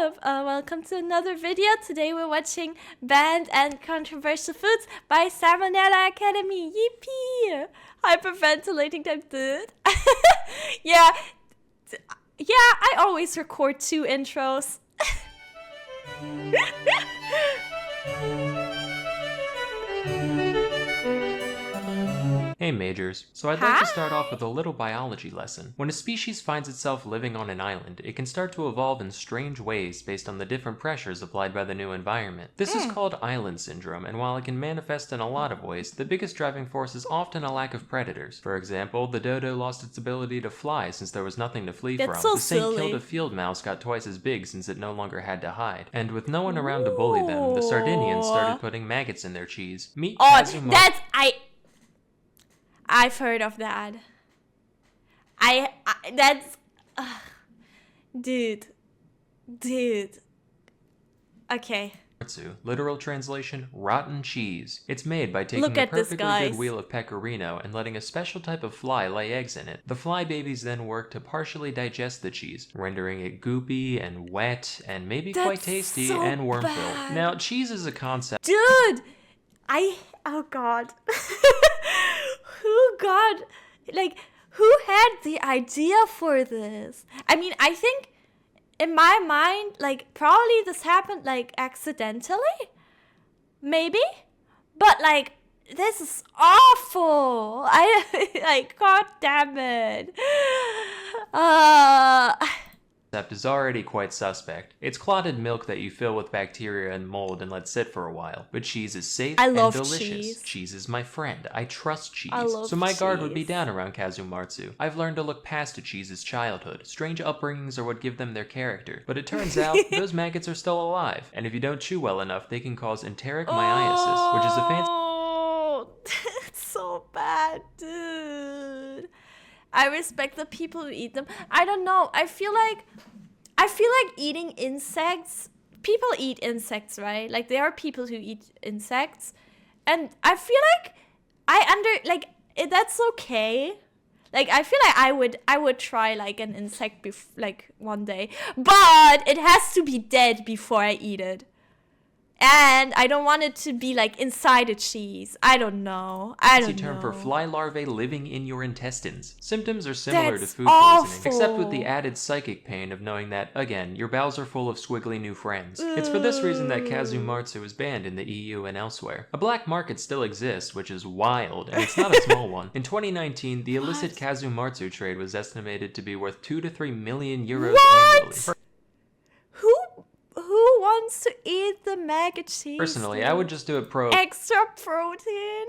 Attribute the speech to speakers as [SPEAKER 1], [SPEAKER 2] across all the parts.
[SPEAKER 1] up? Welcome to another video. Today we're watching Banned and Controversial Foods by Salmonella Academy. Yippee! Hyperventilating time, dude. Yeah, I always record 2 intros.
[SPEAKER 2] Hey Majors, so I'd like to start off with a little biology lesson. When a species finds itself living on an island, it can start to evolve in strange ways based on the different pressures applied by the new environment. This is called island syndrome, and while it can manifest in a lot of ways, the biggest driving force is often a lack of predators. For example, the dodo lost its ability to fly since there was nothing to flee from.
[SPEAKER 1] So
[SPEAKER 2] the Saint
[SPEAKER 1] silly.
[SPEAKER 2] killed a field mouse got twice as big since it no longer had to hide. And with no one around to bully them, the Sardinians started putting maggots in their cheese. Meet Casu.
[SPEAKER 1] I've heard of that. Dude. Okay.
[SPEAKER 2] Marzu, literal translation, rotten cheese. It's made by taking
[SPEAKER 1] Look
[SPEAKER 2] a
[SPEAKER 1] at this,
[SPEAKER 2] perfectly
[SPEAKER 1] guys.
[SPEAKER 2] good wheel of pecorino and letting a special type of fly lay eggs in it. The fly babies then work to partially digest the cheese, rendering it goopy and wet and maybe quite tasty
[SPEAKER 1] so
[SPEAKER 2] and worm-filled.
[SPEAKER 1] bad.
[SPEAKER 2] Now, cheese is a concept.
[SPEAKER 1] Dude! Oh god. Who had the idea for this? I mean, I think in my mind, probably this happened, accidentally? Maybe? But, this is awful. God damn it.
[SPEAKER 2] Is already quite suspect. It's clotted milk that you fill with bacteria and mold and let sit for a while. But cheese is safe and delicious.
[SPEAKER 1] Cheese.
[SPEAKER 2] Cheese is my friend. I trust cheese.
[SPEAKER 1] So
[SPEAKER 2] my guard would be down around Casu Marzu. I've learned to look past a cheese's childhood. Strange upbringings are what give them their character. But it turns out those maggots are still alive. And if you don't chew well enough, they can cause enteric myiasis, which is a fancy...
[SPEAKER 1] Oh, it's so bad, dude. I respect the people who eat them. I don't know. I feel like eating insects. People eat insects, right? There are people who eat insects, and I feel like that's okay. I feel like I would try an insect one day, but it has to be dead before I eat it. And I don't want it to be inside a cheese. I don't know.
[SPEAKER 2] term for fly larvae living in your intestines. Symptoms are similar to food
[SPEAKER 1] awful.
[SPEAKER 2] poisoning, except with the added psychic pain of knowing that, again, your bowels are full of squiggly new friends. It's for this reason that Casu Marzu is banned in the EU and elsewhere. A black market still exists, which is wild, and it's not a small one. In 2019, the illicit Casu Marzu trade was estimated to be worth 2 to 3 million euros annually.
[SPEAKER 1] Who wants to eat the maggot cheese?
[SPEAKER 2] Personally, I would just do it
[SPEAKER 1] extra protein?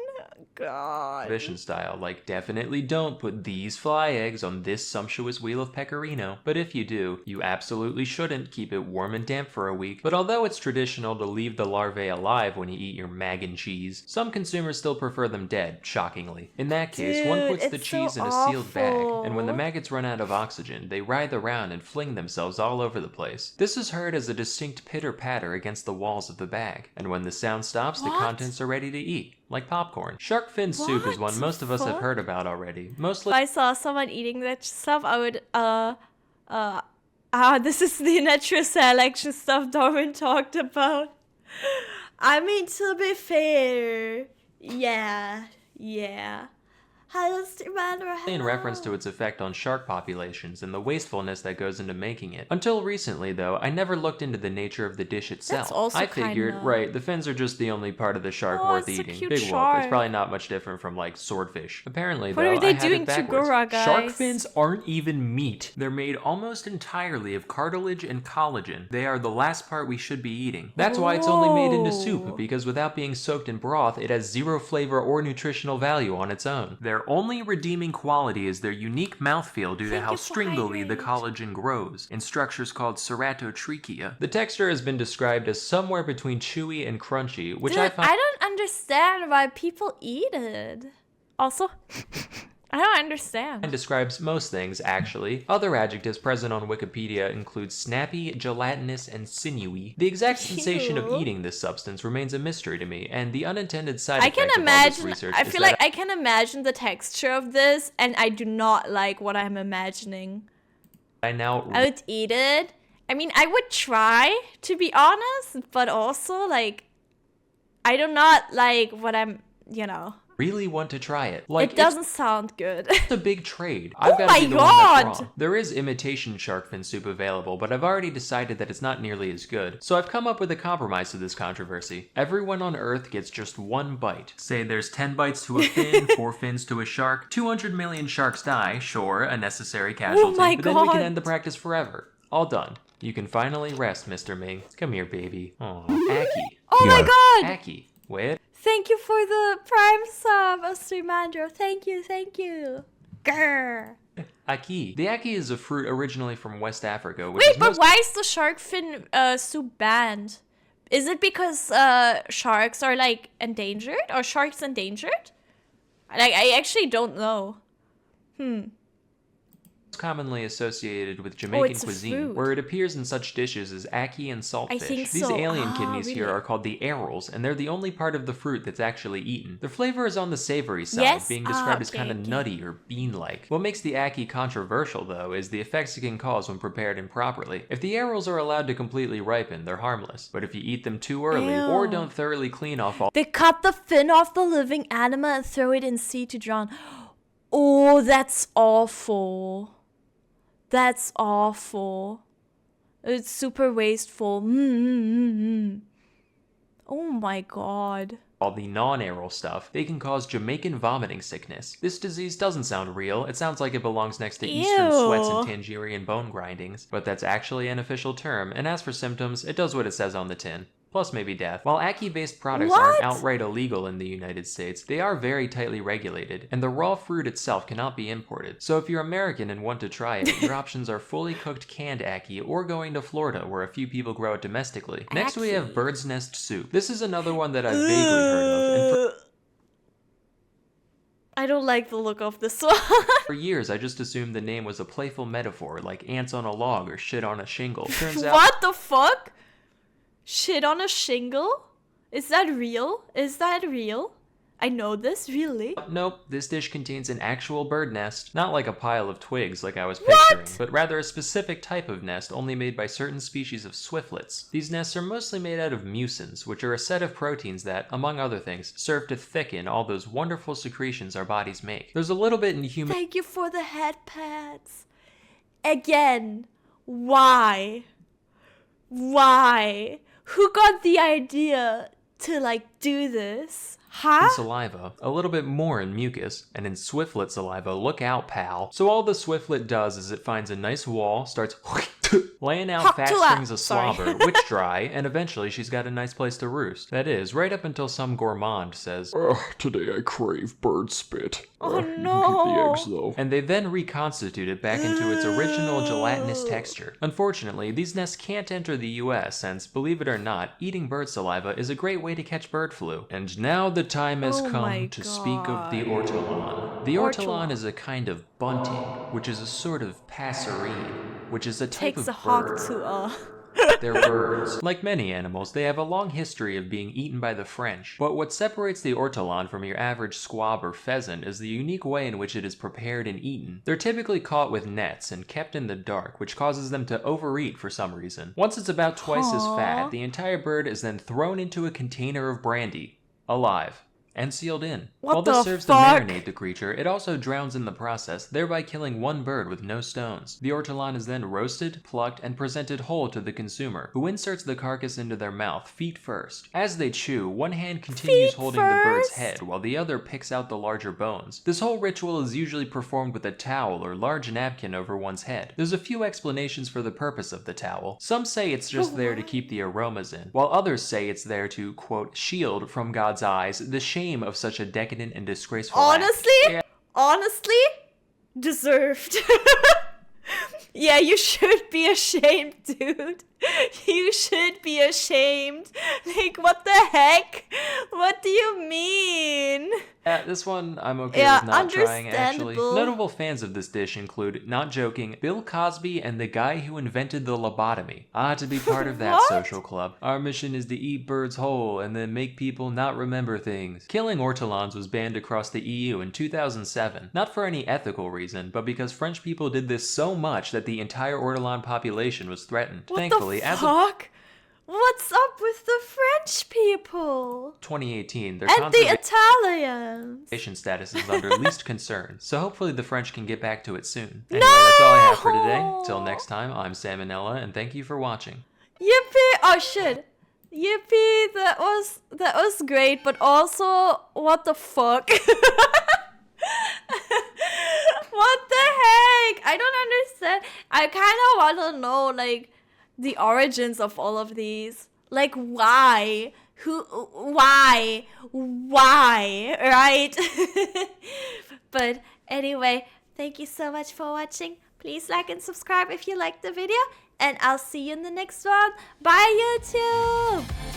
[SPEAKER 1] God.
[SPEAKER 2] Prohibition style, definitely don't put these fly eggs on this sumptuous wheel of pecorino. But if you do, you absolutely shouldn't keep it warm and damp for a week. But although it's traditional to leave the larvae alive when you eat your mag and cheese, some consumers still prefer them dead, shockingly. In that case, one puts the cheese in a sealed bag, and when the maggots run out of oxygen, they writhe around and fling themselves all over the place. This is heard as a distinct pitter-patter against the walls of the bag, and when the sound stops, the contents are ready to eat, like popcorn. Shark fin soup is one most of us have heard about already. Mostly
[SPEAKER 1] if I saw someone eating that stuff, I would, this is the natural selection stuff Darwin talked about. I mean, to be fair, yeah.
[SPEAKER 2] in reference to its effect on shark populations and the wastefulness that goes into making it. Until recently, though, I never looked into the nature of the dish itself.
[SPEAKER 1] That's also
[SPEAKER 2] I figured, right, the fins are just the only part of the shark worth
[SPEAKER 1] it's a
[SPEAKER 2] eating.
[SPEAKER 1] cute
[SPEAKER 2] Big whoop.
[SPEAKER 1] shark.
[SPEAKER 2] It's probably not much different from, swordfish. Apparently,
[SPEAKER 1] What
[SPEAKER 2] though,
[SPEAKER 1] are they
[SPEAKER 2] I had
[SPEAKER 1] doing
[SPEAKER 2] it
[SPEAKER 1] to
[SPEAKER 2] backwards.
[SPEAKER 1] Gora, guys?
[SPEAKER 2] Shark fins aren't even meat. They're made almost entirely of cartilage and collagen. They are the last part we should be eating. That's why it's only made into soup, because without being soaked in broth, it has zero flavor or nutritional value on its own. Their only redeeming quality is their unique mouthfeel due to how stringily the collagen grows, in structures called ceratotrichia. The texture has been described as somewhere between chewy and crunchy, which I find...
[SPEAKER 1] I don't understand why people eat it. Also, I don't understand.
[SPEAKER 2] And describes most things, actually. Other adjectives present on Wikipedia include snappy, gelatinous, and sinewy. The exact sensation of eating this substance remains a mystery to me, and the unintended side effect of all this research
[SPEAKER 1] I feel like I can imagine the texture of this, and I do not like what I'm imagining.
[SPEAKER 2] I
[SPEAKER 1] would eat it, I mean, I would try, to be honest, but also, like, I do not like what I'm,
[SPEAKER 2] Really want to try it.
[SPEAKER 1] It doesn't sound good.
[SPEAKER 2] It's a big trade.
[SPEAKER 1] Oh my god!
[SPEAKER 2] There is imitation shark fin soup available, but I've already decided that it's not nearly as good. So I've come up with a compromise to this controversy. Everyone on Earth gets just one bite. Say there's 10 bites to a fin, 4 fins to a shark, 200 million sharks die, sure, a necessary casualty,
[SPEAKER 1] my
[SPEAKER 2] but then we can
[SPEAKER 1] God.
[SPEAKER 2] end the practice forever. All done. You can finally rest, Mr. Ming. Come here, baby. Aw, Ackee.
[SPEAKER 1] Oh my god!
[SPEAKER 2] Ackee. Wait.
[SPEAKER 1] Thank you for the Prime sub, Astrimandro. Thank you. Grr.
[SPEAKER 2] Ackee. The ackee is a fruit originally from West Africa.
[SPEAKER 1] Wait, but why is the shark fin soup banned? Is it because sharks are like endangered? Are sharks endangered? Like, I actually don't know.
[SPEAKER 2] Commonly associated with Jamaican
[SPEAKER 1] it's a
[SPEAKER 2] cuisine,
[SPEAKER 1] fruit.
[SPEAKER 2] where it appears in such dishes as ackee and saltfish.
[SPEAKER 1] think
[SPEAKER 2] These
[SPEAKER 1] so.
[SPEAKER 2] alien
[SPEAKER 1] Ah,
[SPEAKER 2] kidneys here
[SPEAKER 1] really?
[SPEAKER 2] are called the arils, and they're the only part of the fruit that's actually eaten. The flavor is on the savory side,
[SPEAKER 1] Yes?
[SPEAKER 2] being described as
[SPEAKER 1] Okay,
[SPEAKER 2] kind of
[SPEAKER 1] okay.
[SPEAKER 2] nutty or bean-like. What makes the ackee controversial, though, is the effects it can cause when prepared improperly. If the arils are allowed to completely ripen, they're harmless. But if you eat them too early, or
[SPEAKER 1] Ew.
[SPEAKER 2] don't thoroughly clean off all
[SPEAKER 1] They cut the fin off the living animal and throw it in sea to drown. Oh, that's awful. That's awful. It's super wasteful. Oh my god.
[SPEAKER 2] the non-aril stuff, they can cause Jamaican vomiting sickness. This disease doesn't sound real. It sounds like it belongs next to Eastern sweats and
[SPEAKER 1] Ew.
[SPEAKER 2] Tangerian bone grindings, but that's actually an official term, and as for symptoms, it does what it says on the tin. Plus maybe death. While ackee-based products aren't
[SPEAKER 1] What?
[SPEAKER 2] outright illegal in the United States, they are very tightly regulated, and the raw fruit itself cannot be imported. So if you're American and want to try it, your options are fully cooked canned ackee or going to Florida where a few people grow it domestically. Next we have
[SPEAKER 1] Ackee.
[SPEAKER 2] bird's nest soup. This is another one that I've vaguely heard of, and
[SPEAKER 1] I don't like the look of this one.
[SPEAKER 2] for years I just assumed the name was a playful metaphor like ants on a log or shit on a shingle. Turns out
[SPEAKER 1] What the fuck? Shit on a shingle? Is that real? I know this, really?
[SPEAKER 2] nope, this dish contains an actual bird nest. Not like a pile of twigs like I was picturing, but rather a specific type of nest only made by certain species of swiftlets. These nests are mostly made out of mucins, which are a set of proteins that, among other things, serve to thicken all those wonderful secretions our bodies make. There's a little bit in human
[SPEAKER 1] Thank you for the head pats. Again, why? Why? Who got the idea to, like, do this? Huh?
[SPEAKER 2] saliva, a little bit more in mucus, and in swiftlet saliva, look out, pal. So all the swiftlet does is it finds a nice wall, starts laying out fat
[SPEAKER 1] Hoctula.
[SPEAKER 2] strings of
[SPEAKER 1] Sorry.
[SPEAKER 2] slobber, which dry, and eventually she's got a nice place to roost. That is, right up until some gourmand says,
[SPEAKER 3] Today I crave bird spit.
[SPEAKER 1] Oh,
[SPEAKER 3] You keep
[SPEAKER 1] no.
[SPEAKER 3] the eggs though.
[SPEAKER 2] and they then reconstitute it back into its original gelatinous texture. Unfortunately, these nests can't enter the US since, believe it or not, eating bird saliva is a great way to catch bird flu. And now the time has
[SPEAKER 1] Oh my
[SPEAKER 2] come to speak of the
[SPEAKER 1] God.
[SPEAKER 2] ortolan. The
[SPEAKER 1] Ortolan.
[SPEAKER 2] ortolan is a kind of bunting, which is a sort of passerine, which is a type
[SPEAKER 1] Takes
[SPEAKER 2] of
[SPEAKER 1] a hawk
[SPEAKER 2] bird.
[SPEAKER 1] to
[SPEAKER 2] They're birds. Like many animals, they have a long history of being eaten by the French. But what separates the ortolan from your average squab or pheasant is the unique way in which it is prepared and eaten. They're typically caught with nets and kept in the dark, which causes them to overeat for some reason. Once it's about twice as
[SPEAKER 1] Aw.
[SPEAKER 2] fat, the entire bird is then thrown into a container of brandy, alive, and sealed in.
[SPEAKER 1] What
[SPEAKER 2] While this
[SPEAKER 1] the
[SPEAKER 2] serves
[SPEAKER 1] fuck?
[SPEAKER 2] to marinate the creature, it also drowns in the process, thereby killing one bird with no stones. The ortolan is then roasted, plucked, and presented whole to the consumer, who inserts the carcass into their mouth, feet first. As they chew, one hand continues
[SPEAKER 1] Feet
[SPEAKER 2] holding the bird's
[SPEAKER 1] first?
[SPEAKER 2] head, while the other picks out the larger bones. This whole ritual is usually performed with a towel or large napkin over one's head. There's a few explanations for the purpose of the towel. Some say it's just there to keep the aromas in, while others say it's there to, quote, shield from God's eyes the shame of such a decadent and disgraceful act.
[SPEAKER 1] Honestly, deserved. Yeah, you should be ashamed, dude. You should be ashamed. Like, what the heck? What do you mean?
[SPEAKER 2] This one I'm okay
[SPEAKER 1] Yeah,
[SPEAKER 2] with not trying, actually.
[SPEAKER 1] understandable.
[SPEAKER 2] Notable fans of this dish include, not joking, Bill Cosby and the guy who invented the lobotomy. To be part of that
[SPEAKER 1] What?
[SPEAKER 2] social club. Our mission is to eat birds whole and then make people not remember things. Killing ortolans was banned across the EU in 2007. Not for any ethical reason, but because French people did this so much that the the entire Ortolan population was threatened.
[SPEAKER 1] What
[SPEAKER 2] Thankfully,
[SPEAKER 1] the
[SPEAKER 2] as of
[SPEAKER 1] fuck? What's up with the French people?
[SPEAKER 2] 2018, their
[SPEAKER 1] And the
[SPEAKER 2] conservation
[SPEAKER 1] Italians.
[SPEAKER 2] status is under least concern, so hopefully the French can get back to it soon. Anyway, that's all I have for today. Till next time, I'm Salmonella, and thank you for watching.
[SPEAKER 1] Yippee! Oh shit! Yippee! That was great, but also, what the fuck? What the heck? I don't understand. I kind of want to know, like, the origins of all of these. Like, why? Why? Right? But anyway, thank you so much for watching. Please like and subscribe if you liked the video. And I'll see you in the next one. Bye, YouTube!